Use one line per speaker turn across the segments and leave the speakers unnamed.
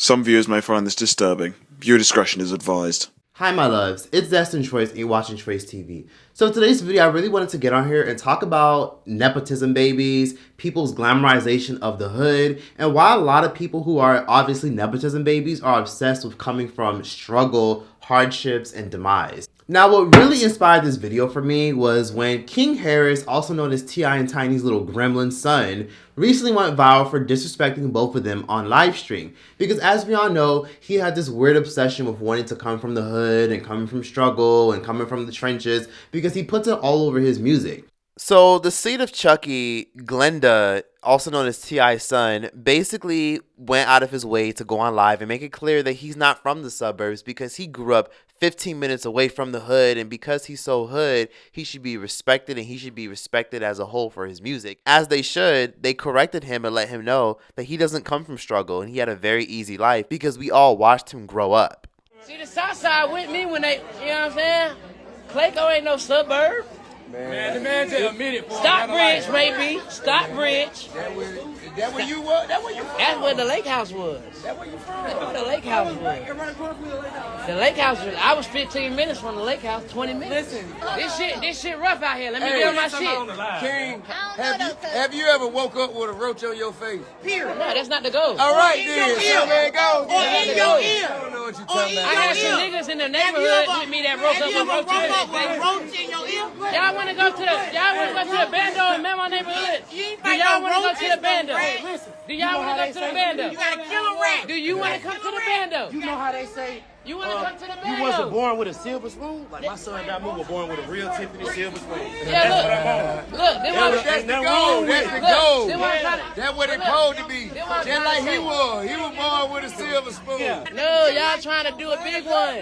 Some viewers may find this disturbing. Viewer discretion is advised.
Hi my loves, it's Destin Choice and you're watching Choice TV. So in today's video, I really wanted to get on here and talk about nepotism babies, people's glamorization of the hood, and why a lot of people who are obviously nepotism babies are obsessed with coming from struggle, hardships, and demise. Now what really inspired this video for me was when King Harris, also known as T.I. and Tiny's little gremlin son, recently went viral for disrespecting both of them on live stream. Because as we all know, he had this weird obsession with wanting to come from the hood and coming from struggle and coming from the trenches because he puts it all over his music. So the seed of Chucky, Glenda, also known as T.I.'s son, basically went out of his way to go on live and make it clear that he's not from the suburbs because he grew up 15 minutes away from the hood, and because he's so hood, he should be respected, and he should be respected as a whole for his music. As they should, they corrected him and let him know that he doesn't come from struggle and he had a very easy life because we all watched him grow up.
See, the South Side with me when they, you know what I'm saying? Clayco ain't no suburb.
Man, the man just admitted for
Stockbridge, maybe. Stockbridge.
That where you was? That where you from?
That's where the lake house was.
That where you from?
That's where the lake house was. The lake house was, I was 15 minutes from the lake house, 20 minutes.
Listen.
This shit rough out here. Let me get on my shit.
King, have you ever woke up with a roach on your face?
No, that's not the goal.
All right then, so man, go.
in your
I
ear.
don't know what you talking
I
about.
had some niggas in the neighborhood with me that broke up with roaches in their face. Y'all wanna go to the bando in my neighborhood? Do y'all wanna go to the bando? Do y'all wanna go to the bando?
You gotta kill a rat.
Do you wanna come to the bando?
You know how they say,
You wanna come to the bando?
you wasn't born with a silver spoon? Like my son Damu was born with a real Tiffany silver spoon.
Yeah, look, they want
That's the goal. That's the goal.
to.
That's what it's supposed to be. Just like he was. He was born with a silver spoon.
No, y'all trying to do a big one.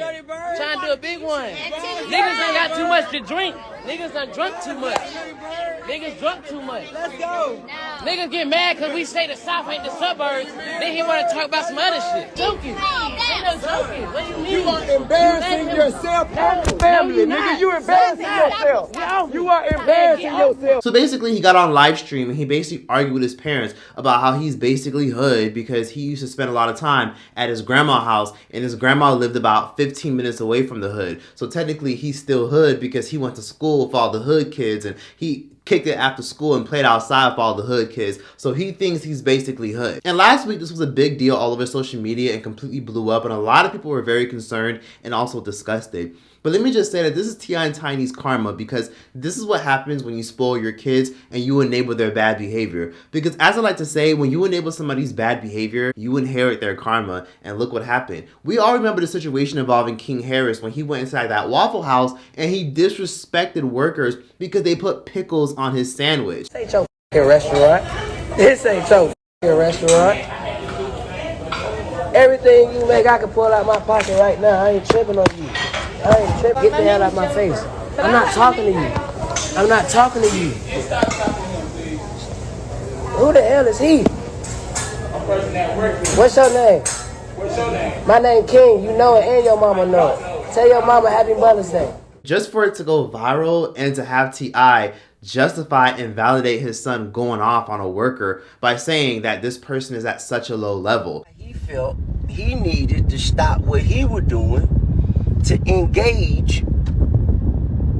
Trying to do a big one. Niggas ain't got too much to drink. Niggas done drunk too much. Niggas drunk too much.
Let's go.
Niggas get mad because we say the South ain't the suburbs. Then he want to talk about some other shit. Joking. Ain't no joking. What do you mean?
You are embarrassing yourself and the family, nigga. You embarrassing yourself. You are embarrassing yourself.
So basically he got on live stream and he basically argued with his parents about how he's basically hood because he used to spend a lot of time at his grandma's house and his grandma lived about 15 minutes away from the hood. So technically he's still hood because he went to school with all the hood kids and he kicked it after school and played outside for all the hood kids. So he thinks he's basically hood. And last week, this was a big deal all over social media and completely blew up. And a lot of people were very concerned and also disgusted. But let me just say that this is T.I. and Tiny's karma because this is what happens when you spoil your kids and you enable their bad behavior. Because as I like to say, when you enable somebody's bad behavior, you inherit their karma. And look what happened. We all remember the situation involving King Harris when he went inside that Waffle House and he disrespected workers because they put pickles on his sandwich.
This ain't your f***ing restaurant. This ain't your f***ing restaurant. Everything you make, I can pull out my pocket right now. I ain't tripping on you. I ain't tripping. Get the hell out of my face. I'm not talking to you. I'm not talking to you. Who the hell is he? What's your name?
What's your name?
My name King. You know it and your mama know it. Tell your mama Happy Mother's Day.
Just for it to go viral and to have T.I. justify and validate his son going off on a worker by saying that this person is at such a low level.
He felt he needed to stop what he was doing to engage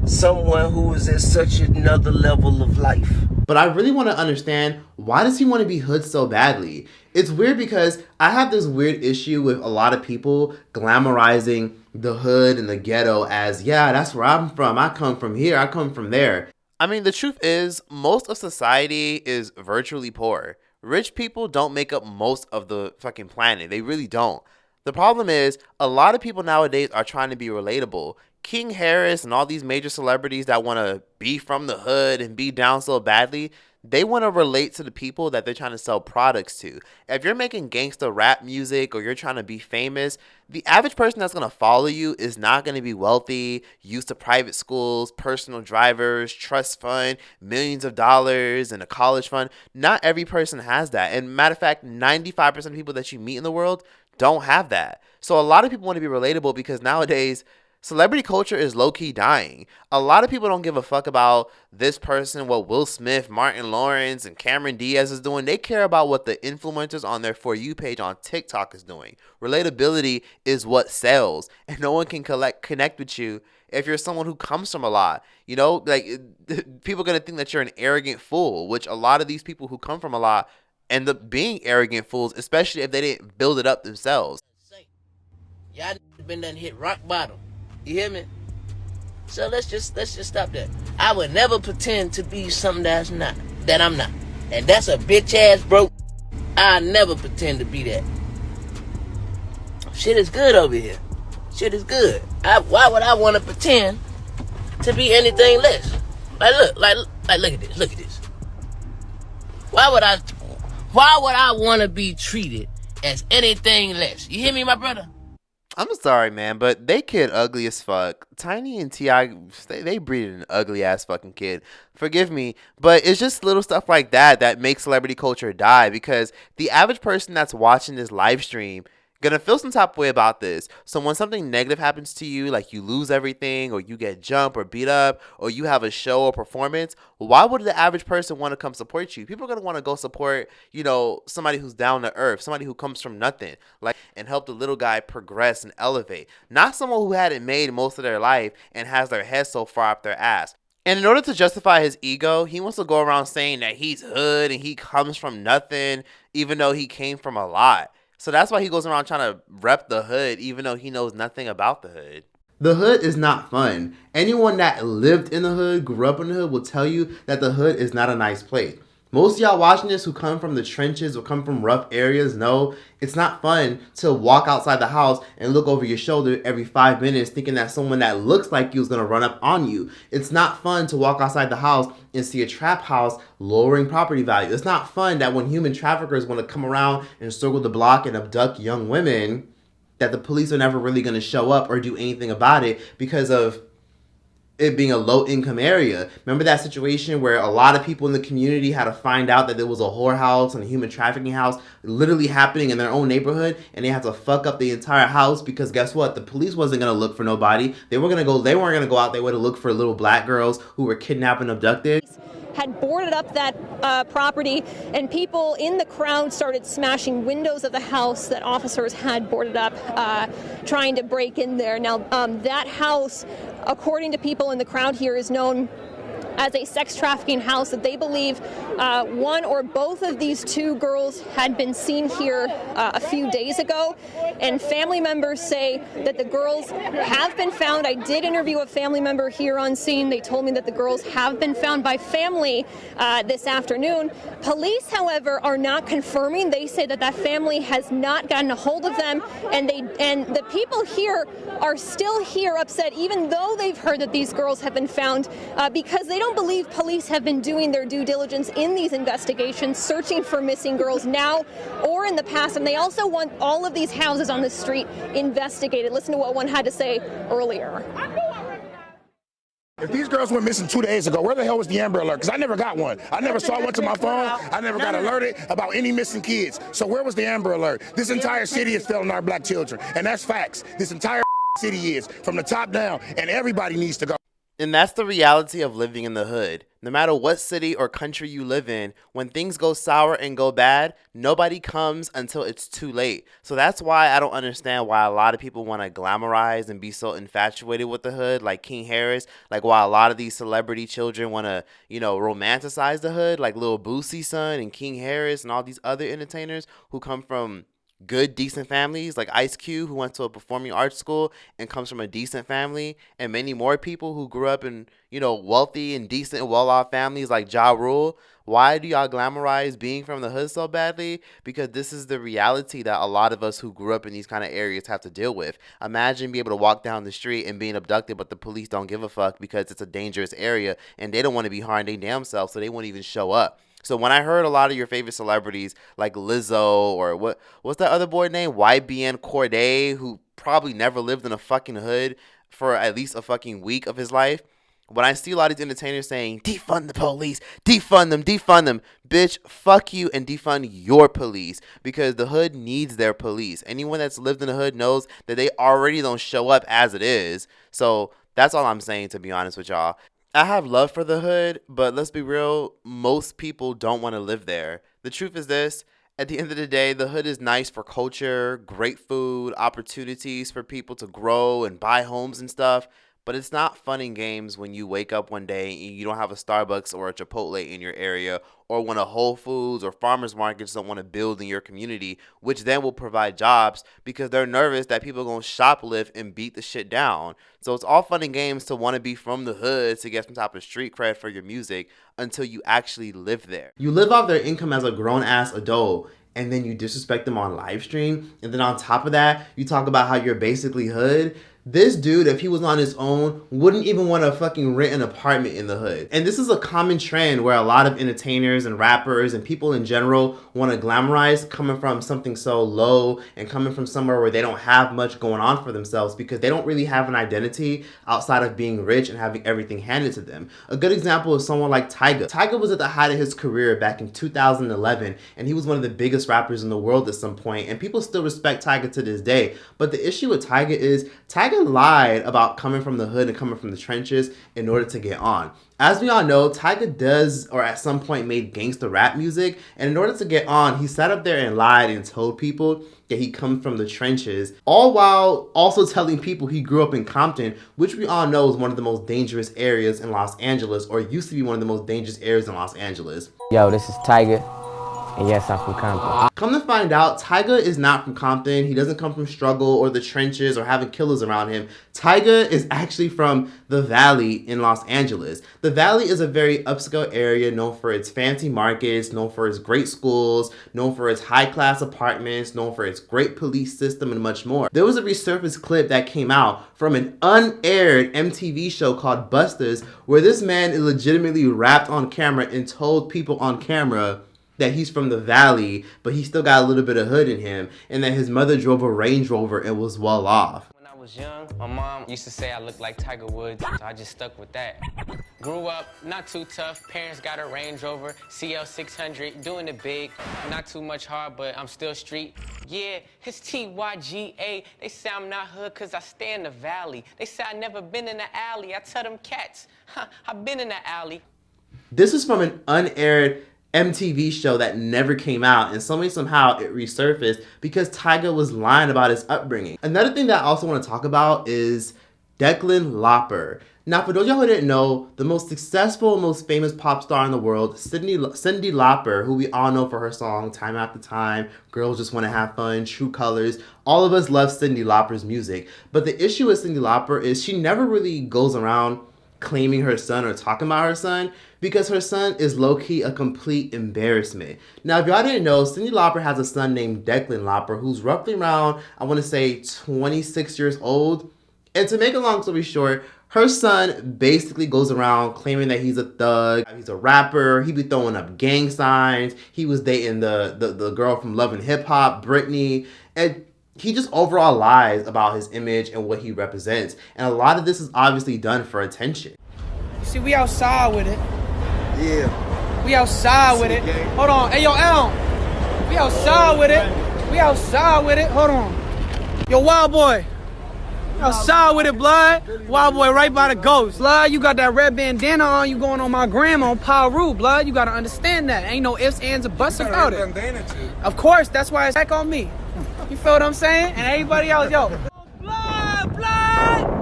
someone who was at such another level of life.
But I really want to understand, why does he want to be hood so badly? It's weird because I have this weird issue with a lot of people glamorizing the hood and the ghetto as, yeah, that's where I'm from. I come from here. I come from there. I mean, the truth is, most of society is virtually poor. Rich people don't make up most of the fucking planet. They really don't. The problem is, a lot of people nowadays are trying to be relatable. King Harris and all these major celebrities that want to be from the hood and be down so badly, they want to relate to the people that they're trying to sell products to. If you're making gangsta rap music or you're trying to be famous, the average person that's going to follow you is not going to be wealthy, used to private schools, personal drivers, trust fund, millions of dollars, and a college fund. Not every person has that. And matter of fact, 95% of people that you meet in the world don't have that. So a lot of people want to be relatable because nowadays Celebrity culture is low-key dying. A lot of people don't give a fuck about this person, what Will Smith, Martin Lawrence, and Cameron Diaz is doing. They care about what the influencers on their For You page on TikTok is doing. Relatability is what sells, and no one can connect with you if you're someone who comes from a lot. You know, like, people are going to think that you're an arrogant fool, which a lot of these people who come from a lot end up being arrogant fools, especially if they didn't build it up themselves.
Y'all been done hit rock bottom. You hear me? So let's just stop that. I would never pretend to be something that I'm not. And that's a bitch ass broke. I never pretend to be that. Shit is good over here. Shit is good. Why would I want to pretend to be anything less? Look at this. Look at this. Why would I want to be treated as anything less? You hear me, my brother?
I'm sorry, man, but they kid ugly as fuck. Tiny and T.I., they breeded an ugly ass fucking kid. Forgive me, but it's just little stuff like that that makes celebrity culture die, because the average person that's watching this live stream gonna feel some type of way about this. So when something negative happens to you, like you lose everything, or you get jumped or beat up, or you have a show or performance, why would the average person want to come support you? People are gonna want to go support, you know, somebody who's down to earth, somebody who comes from nothing, like, and help the little guy progress and elevate. Not someone who had it made most of their life and has their head so far up their ass. And in order to justify his ego, he wants to go around saying that he's hood and he comes from nothing, even though he came from a lot. So that's why he goes around trying to rep the hood, even though he knows nothing about the hood. The hood is not fun. Anyone that lived in the hood, grew up in the hood, will tell you that the hood is not a nice place. Most of y'all watching this who come from the trenches or come from rough areas know it's not fun to walk outside the house and look over your shoulder every 5 minutes thinking that someone that looks like you is going to run up on you. It's not fun to walk outside the house and see a trap house lowering property value. It's not fun that when human traffickers want to come around and circle the block and abduct young women, that the police are never really going to show up or do anything about it because of it being a low-income area. Remember that situation where a lot of people in the community had to find out that there was a whorehouse and a human trafficking house literally happening in their own neighborhood, and they had to fuck up the entire house because guess what? The police wasn't going to look for nobody. They weren't going to go out there to look for little black girls who were kidnapped and abducted.
Had boarded up that property, and people in the crowd started smashing windows of the house that officers had boarded up, trying to break in there. Now, that house, according to people in the crowd here, is known as a sex trafficking house that they believe one or both of these two girls had been seen here a few days ago, and family members say that the girls have been found. I did interview a family member here on scene. They told me that the girls have been found by family this afternoon. Police, however, are not confirming. They say that that family has not gotten a hold of them, and the people here are still here upset, even though they've heard that these girls have been found, because they don't believe police have been doing their due diligence in these investigations, searching for missing girls now or in the past, and they also want all of these houses on the street investigated. Listen to what one had to say earlier.
If these girls went missing 2 days ago, where the hell was the Amber Alert? Because I never got one. I never saw one to my phone. I never got alerted about any missing kids. So where was the Amber Alert? This entire city is failing our black children, and that's facts. This entire city is, from the top down, and everybody needs to go.
And that's the reality of living in the hood. No matter what city or country you live in, when things go sour and go bad, nobody comes until it's too late. So that's why I don't understand why a lot of people want to glamorize and be so infatuated with the hood, like King Harris. Like why a lot of these celebrity children want to, romanticize the hood, like Lil Boosie's son and King Harris and all these other entertainers who come from good, decent families, like Ice Cube, who went to a performing arts school and comes from a decent family, and many more people who grew up in, wealthy and decent and well-off families like Ja Rule. Why do y'all glamorize being from the hood so badly? Because this is the reality that a lot of us who grew up in these kind of areas have to deal with. Imagine being able to walk down the street and being abducted, but the police don't give a fuck because it's a dangerous area and they don't want to be harmed their damn self, so they won't even show up. So when I heard a lot of your favorite celebrities like Lizzo or what's that other boy name? YBN Cordae, who probably never lived in a fucking hood for at least a fucking week of his life. When I see a lot of these entertainers saying, defund the police, defund them, bitch, fuck you and defund your police, because the hood needs their police. Anyone that's lived in the hood knows that they already don't show up as it is. So that's all I'm saying, to be honest with y'all. I have love for the hood, but let's be real, most people don't want to live there. The truth is this. At the end of the day, the hood is nice for culture, great food, opportunities for people to grow and buy homes and stuff. But it's not fun and games when you wake up one day and you don't have a Starbucks or a Chipotle in your area, or when a Whole Foods or farmers markets don't want to build in your community, which then will provide jobs because they're nervous that people are going to shoplift and beat the shit down. So it's all fun and games to want to be from the hood to get some type of street cred for your music until you actually live there. You live off their income as a grown-ass adult, and then you disrespect them on live stream, and then on top of that, you talk about how you're basically hood. This dude, if he was on his own, wouldn't even want to fucking rent an apartment in the hood. And this is a common trend where a lot of entertainers and rappers and people in general want to glamorize coming from something so low and coming from somewhere where they don't have much going on for themselves because they don't really have an identity outside of being rich and having everything handed to them. A good example is someone like Tyga. Tyga was at the height of his career back in 2011, and he was one of the biggest rappers in the world at some point, and people still respect Tyga to this day. But the issue with Tyga is Tyga lied about coming from the hood and coming from the trenches in order to get on. As we all know, Tyga does, or at some point made gangster rap music, and in order to get on, he sat up there and lied and told people that he comes from the trenches, all while also telling people he grew up in Compton, which we all know is one of the most dangerous areas in Los Angeles, or used to be one of the most dangerous areas in Los Angeles.
Yo, this is Tyga. And yes, I'm from Compton.
Come to find out, Tyga is not from Compton. He doesn't come from struggle or the trenches or having killers around him. Tyga is actually from the Valley in Los Angeles. The Valley is a very upscale area known for its fancy markets, known for its great schools, known for its high-class apartments, known for its great police system, and much more. There was a resurfaced clip that came out from an unaired MTV show called Busters, where this man legitimately rapped on camera and told people on camera that he's from the Valley, but he still got a little bit of hood in him, and that his mother drove a Range Rover and was well off.
When I was young, my mom used to say I looked like Tiger Woods, so I just stuck with that. Grew up, not too tough, parents got a Range Rover, CL600, doing it big, not too much hard, but I'm still street. Yeah, it's TYGA, they say I'm not hood cause I stay in the Valley. They say I never been in the alley, I tell them cats, I've been in the alley.
This is from an unaired MTV show that never came out, and somehow it resurfaced because Tyga was lying about his upbringing. Another thing that I also want to talk about is Declan Lauper. Now, for those of y'all who didn't know, the most successful, most famous pop star in the world, Cyndi Lauper, who we all know for her song Time After Time, Girls Just Want to Have Fun, True Colors, all of us love Cyndi Lauper's music. But the issue with Cyndi Lauper is she never really goes around claiming her son or talking about her son, because her son is low-key a complete embarrassment. Now, if y'all didn't know, Cyndi Lauper has a son named Declan Lauper, who's roughly around, I want to say, 26 years old. And to make a long story short, her son basically goes around claiming that he's a thug, he's a rapper, he be throwing up gang signs, he was dating the girl from Love and Hip Hop, Britney, and he just overall lies about his image and what he represents. And a lot of this is obviously done for attention.
See, we outside with it.
Yeah.
We outside with it. Hold on. Hey, yo, Elm. We outside with it. We outside with it. Hold on. Yo, Wild Boy. Outside with it, blood. Wild Boy right by the ghost. Blood, you got that red bandana on. You going on my grandma on P00R, blood. You got to understand that. Ain't no ifs, ands, or buts about it. Of course, that's why it's back on me. You feel what I'm saying? And everybody else, yo. Blood, blood!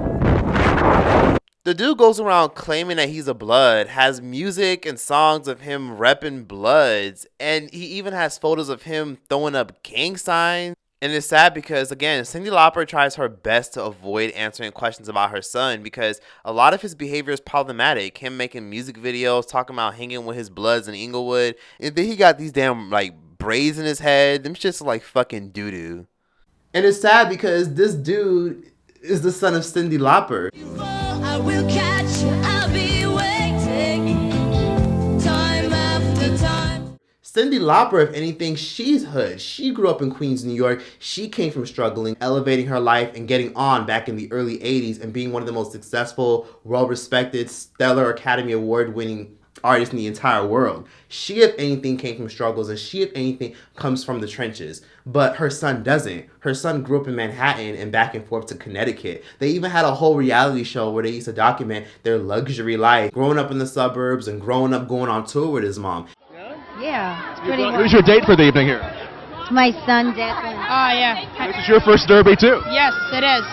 The dude goes around claiming that he's a blood, has music and songs of him repping Bloods, and he even has photos of him throwing up gang signs. And it's sad because, again, Cyndi Lauper tries her best to avoid answering questions about her son because a lot of his behavior is problematic. Him making music videos, talking about hanging with his Bloods in Inglewood, and then he got these damn, braids in his head. Them shit's like fucking doo-doo. And it's sad because this dude is the son of Cyndi Lauper.
I will catch you, I'll be waiting time after time.
Cyndi Lauper, if anything, she's hood. She grew up in Queens, New York. She came from struggling, elevating her life, and getting on back in the early 80s and being one of the most successful, well-respected, Stellar Academy Award-winning artists in the entire world. She, if anything, came from struggles, and she, if anything, comes from the trenches. But her son doesn't. Her son grew up in Manhattan and back and forth to Connecticut. They even had a whole reality show where they used to document their luxury life, growing up in the suburbs and growing up going on tour with his mom.
Yeah, it's pretty
Who's your date for the evening here?
It's my son, Dslr.
Oh, yeah. This is your first derby, too.
Yes, it is.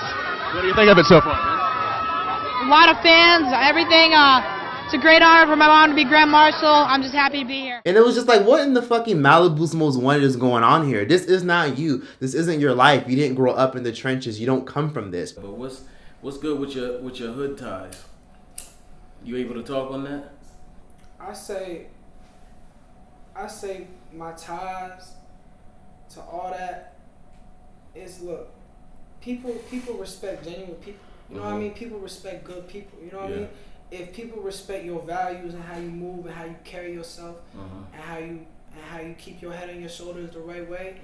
What do you think of it so far?
A lot of fans, everything. It's a great honor for my mom to be Grand Marshal. I'm just happy to be here.
And it was just like, what in the fucking Malibu's Most Wanted is going on here? This is not you. This isn't your life. You didn't grow up in the trenches. You don't come from this.
But what's good with your hood ties? You able to talk on that?
I say my ties to all that is, look, people respect genuine people. You know what I mean? People respect good people. You know what I mean? If people respect your values and how you move and how you carry yourself and how you keep your head on your shoulders the right way,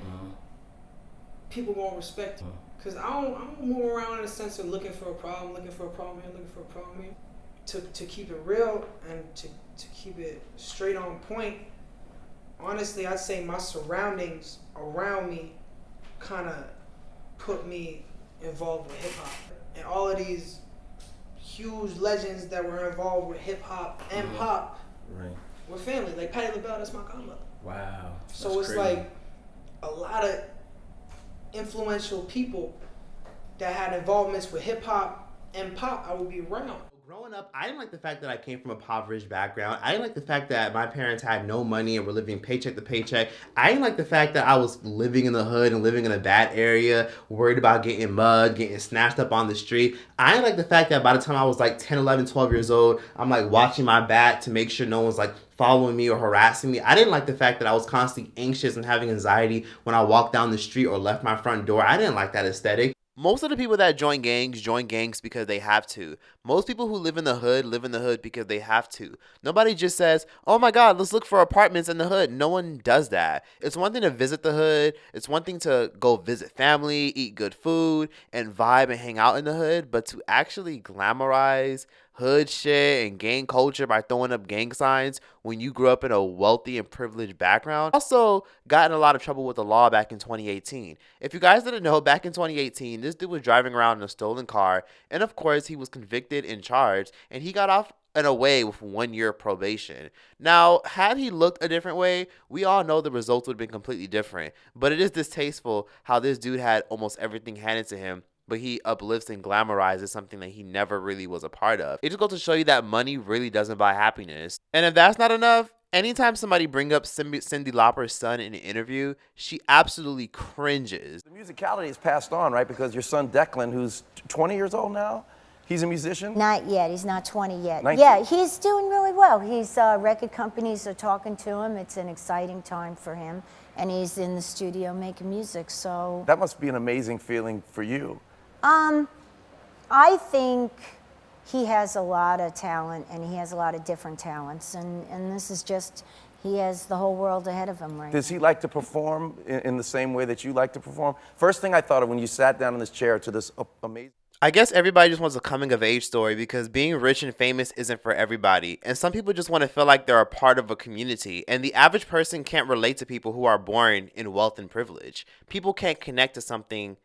people won't respect you. Cause I don't move around in the sense of looking for a problem here, looking for a problem here. To keep it real and to keep it straight on point, honestly, I'd say my surroundings around me kind of put me involved with hip hop. And all of these huge legends that were involved with hip hop and pop were family. Like Patti LaBelle, that's my godmother.
Wow.
So it's crazy. Like a lot of influential people that had involvements with hip hop and pop I would be around.
Growing up, I didn't like the fact that I came from a impoverished background. I didn't like the fact that my parents had no money and were living paycheck to paycheck. I didn't like the fact that I was living in the hood and living in a bad area, worried about getting mugged, getting snatched up on the street. I didn't like the fact that by the time I was like 10, 11, 12 years old, I'm like watching my back to make sure no one's like following me or harassing me. I didn't like the fact that I was constantly anxious and having anxiety when I walked down the street or left my front door. I didn't like that aesthetic. Most of the people that join gangs because they have to. Most people who live in the hood because they have to. Nobody just says, oh my God, let's look for apartments in the hood. No one does that. It's one thing to visit the hood. It's one thing to go visit family, eat good food, and vibe and hang out in the hood. But to actually glamorize hood shit and gang culture by throwing up gang signs when you grew up in a wealthy and privileged background. Also got in a lot of trouble with the law back in 2018. If you guys didn't know, back in 2018, this dude was driving around in a stolen car, and of course he was convicted and charged, and he got off and away with 1 year probation. Now, had he looked a different way, we all know the results would have been completely different. But it is distasteful how this dude had almost everything handed to him, but he uplifts and glamorizes something that he never really was a part of. It just goes to show you that money really doesn't buy happiness. And if that's not enough, anytime somebody bring up Cyndi Lauper's son in an interview, she absolutely cringes.
The musicality is passed on, right? Because your son Declan, who's 20 years old now, he's a musician?
Not yet. He's not 20 yet.
19.
Yeah, he's doing really well. He's record companies are talking to him. It's an exciting time for him, and he's in the studio making music. So
that must be an amazing feeling for you.
I think he has a lot of talent, and he has a lot of different talents, and this is just, he has the whole world ahead of him right
Does he like to perform in the same way that you like to perform? First thing I thought of when you sat down in this chair to this amazing...
I guess everybody just wants a coming of age story because being rich and famous isn't for everybody. And some people just want to feel like they're a part of a community. And the average person can't relate to people who are born in wealth and privilege. People can't connect to something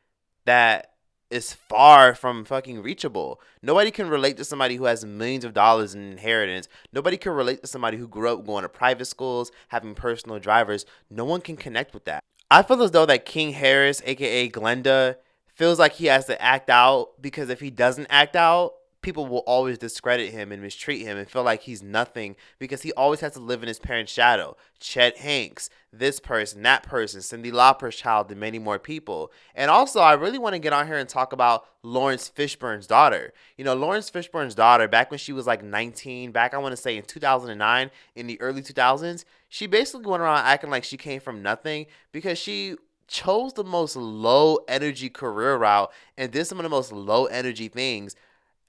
that is far from fucking reachable. Nobody can relate to somebody who has millions of dollars in inheritance. Nobody can relate to somebody who grew up going to private schools, having personal drivers. No one can connect with that. I feel as though that King Harris, aka Glenda, feels like he has to act out, because if he doesn't act out, people will always discredit him and mistreat him and feel like he's nothing, because he always has to live in his parents' shadow. Chet Hanks, this person, that person, Cyndi Lauper's child, and many more people. And also, I really want to get on here and talk about Lawrence Fishburne's daughter. You know, Lawrence Fishburne's daughter, back when she was like 19, back I want to say in 2009, in the early 2000s, she basically went around acting like she came from nothing because she chose the most low energy career route and did some of the most low energy things.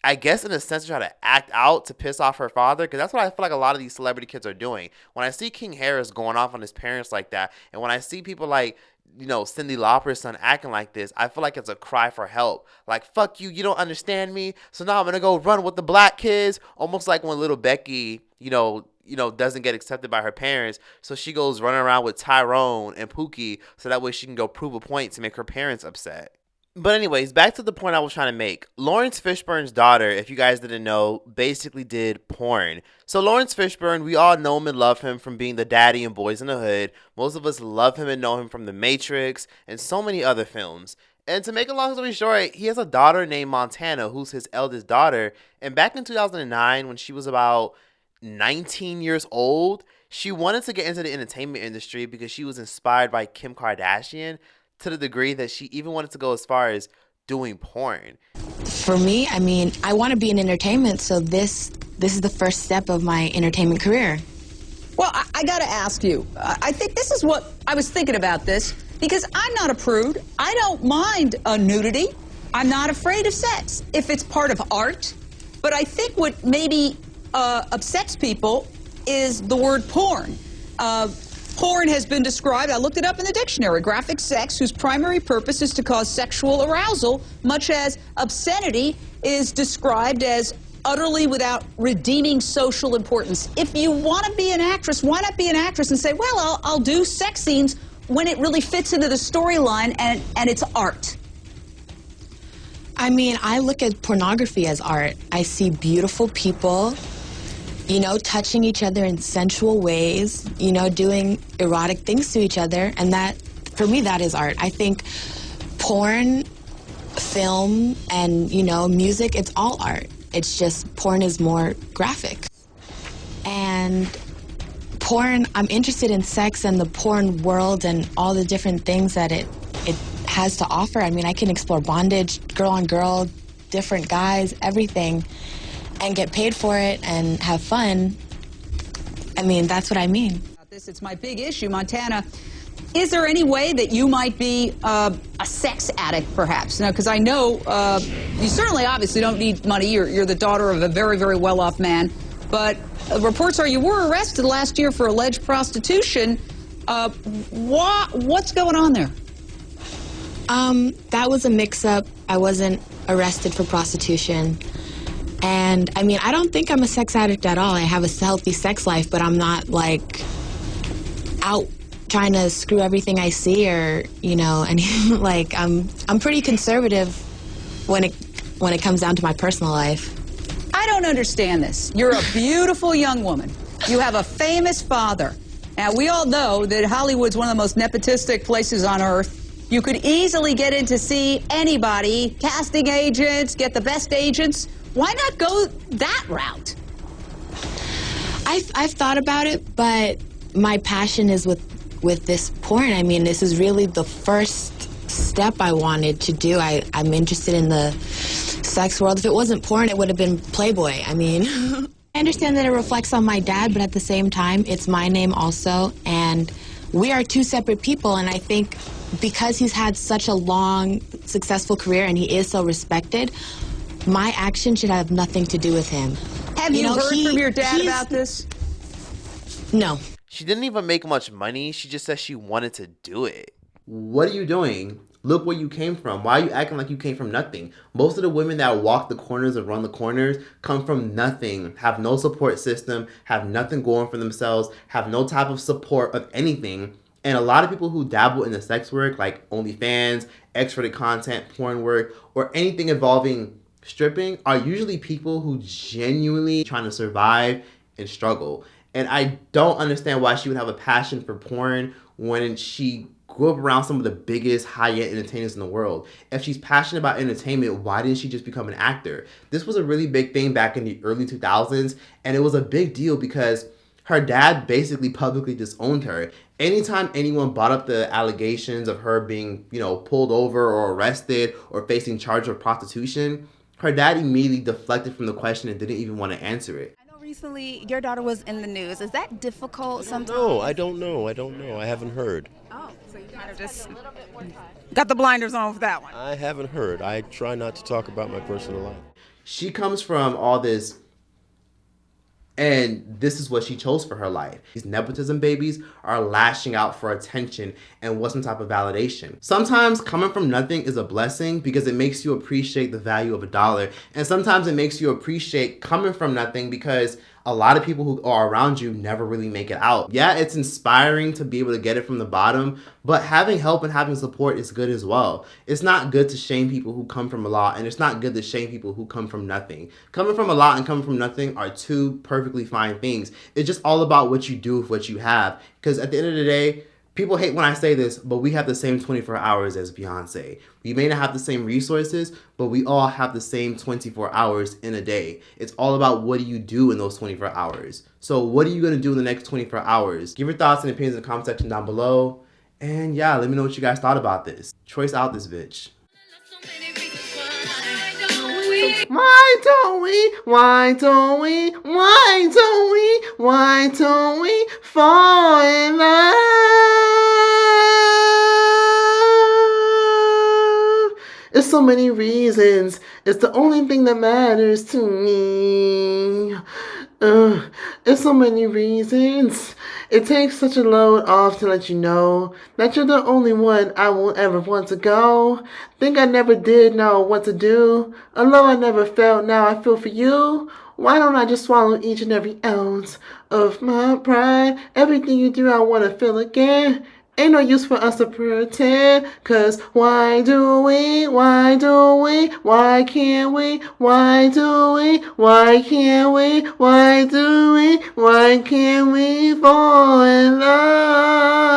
I guess in a sense, to try to act out to piss off her father, because that's what I feel like a lot of these celebrity kids are doing. When I see King Harris going off on his parents like that, and when I see people like, you know, Cyndi Lauper's son acting like this, I feel like it's a cry for help. Like, fuck you, you don't understand me, so now I'm gonna go run with the black kids. Almost like when little Becky, you know, doesn't get accepted by her parents, so she goes running around with Tyrone and Pookie, so that way she can go prove a point to make her parents upset. But anyways, back to the point I was trying to make. Lawrence Fishburne's daughter, if you guys didn't know, basically did porn. So Lawrence Fishburne, we all know him and love him from being the daddy in Boys in the Hood. Most of us love him and know him from The Matrix and so many other films. And to make a long story short, he has a daughter named Montana, who's his eldest daughter. And back in 2009, when she was about 19 years old, she wanted to get into the entertainment industry because she was inspired by Kim Kardashian, to the degree that she even wanted to go as far as doing porn.
For me, I mean, I want to be in entertainment, so this is the first step of my entertainment career.
Well, I got to ask you, I think this is what I was thinking about this, because I'm not a prude. I don't mind nudity. I'm not afraid of sex if it's part of art. But I think what maybe upsets people is the word porn. Porn has been described, I looked it up in the dictionary, graphic sex whose primary purpose is to cause sexual arousal, much as obscenity is described as utterly without redeeming social importance. If you want to be an actress, why not be an actress and say, well, I'll do sex scenes when it really fits into the storyline and it's art?
I mean, I look at pornography as art. I see beautiful people, you know, touching each other in sensual ways, you know, doing erotic things to each other, and that, for me, that is art. I think porn, film, and, you know, music, it's all art. It's just porn is more graphic. And porn, I'm interested in sex and the porn world and all the different things that it has to offer. I mean, I can explore bondage, girl on girl, different guys, everything, and get paid for it and have fun. I mean, that's what I mean.
It's my big issue, Montana. Is there any way that you might be a sex addict, perhaps? Now, because I know you certainly obviously don't need money. You're the daughter of a very, very well-off man. But reports are you were arrested last year for alleged prostitution. What's going on there?
That was a mix-up. I wasn't arrested for prostitution. And, I mean, I don't think I'm a sex addict at all. I have a healthy sex life, but I'm not, like, out trying to screw everything I see or, you know, and, like, I'm pretty conservative when it comes down to my personal life.
I don't understand this. You're a beautiful young woman. You have a famous father. Now, we all know that Hollywood's one of the most nepotistic places on earth. You could easily get in to see anybody, casting agents, get the best agents. Why not go that route?
I've thought about it, but my passion is with this porn. I mean, this is really the first step I wanted to do. I'm interested in the sex world. If it wasn't porn, it would have been Playboy. I mean, I understand that it reflects on my dad, but at the same time, it's my name also, and we are two separate people, and I think because he's had such a long, successful career and he is so respected, my action should have nothing to do with him.
Have you heard from your dad about this?
No.
She didn't even make much money. She just said she wanted to do it. What are you doing? Look where you came from. Why are you acting like you came from nothing? Most of the women that walk the corners and run the corners come from nothing, have no support system, have nothing going for themselves, have no type of support of anything. And a lot of people who dabble in the sex work, like OnlyFans, X-rated content, porn work, or anything involving stripping, are usually people who genuinely trying to survive and struggle. And I don't understand why she would have a passion for porn when she grew up around some of the biggest high-end entertainers in the world. If she's passionate about entertainment, why didn't she just become an actor? This was a really big thing back in the early 2000s, and it was a big deal because her dad basically publicly disowned her. Anytime anyone brought up the allegations of her being, you know, pulled over or arrested or facing charge of prostitution, her dad immediately deflected from the question and didn't even want to answer it.
I know recently your daughter was in the news. Is that difficult sometimes?
No, I don't know. I haven't heard.
Oh, so you kind of just got the blinders on for that one.
I haven't heard. I try not to talk about my personal life.
She comes from all this, and this is what she chose for her life. These nepotism babies are lashing out for attention and want some type of validation. Sometimes coming from nothing is a blessing because it makes you appreciate the value of a dollar. And sometimes it makes you appreciate coming from nothing because a lot of people who are around you never really make it out. Yeah, it's inspiring to be able to get it from the bottom, but having help and having support is good as well. It's not good to shame people who come from a lot, and it's not good to shame people who come from nothing. Coming from a lot and coming from nothing are two perfectly fine things. It's just all about what you do with what you have. Because at the end of the day, people hate when I say this, but we have the same 24 hours as Beyonce. We may not have the same resources, but we all have the same 24 hours in a day. It's all about what do you do in those 24 hours. So what are you going to do in the next 24 hours? Give your thoughts and opinions in the comment section down below. And yeah, let me know what you guys thought about this. Choice out this bitch. Why don't we fall in love? It's so many reasons. It's the only thing that matters to me. It's so many reasons. It takes such a load off to let you know that you're the only one I will ever want to go. Think I never did know what to do. Although I never felt, now I feel for you. Why don't I just swallow each and every ounce of my pride? Everything you do, I want to feel again. Ain't no use for us to pretend, cause why can't we, why can't we, why can't we, why can't we fall in love?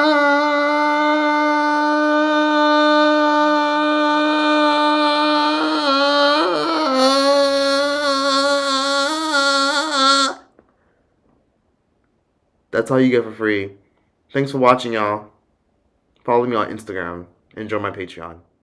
That's all you get for free. Thanks for watching, y'all. Follow me on Instagram and join my Patreon.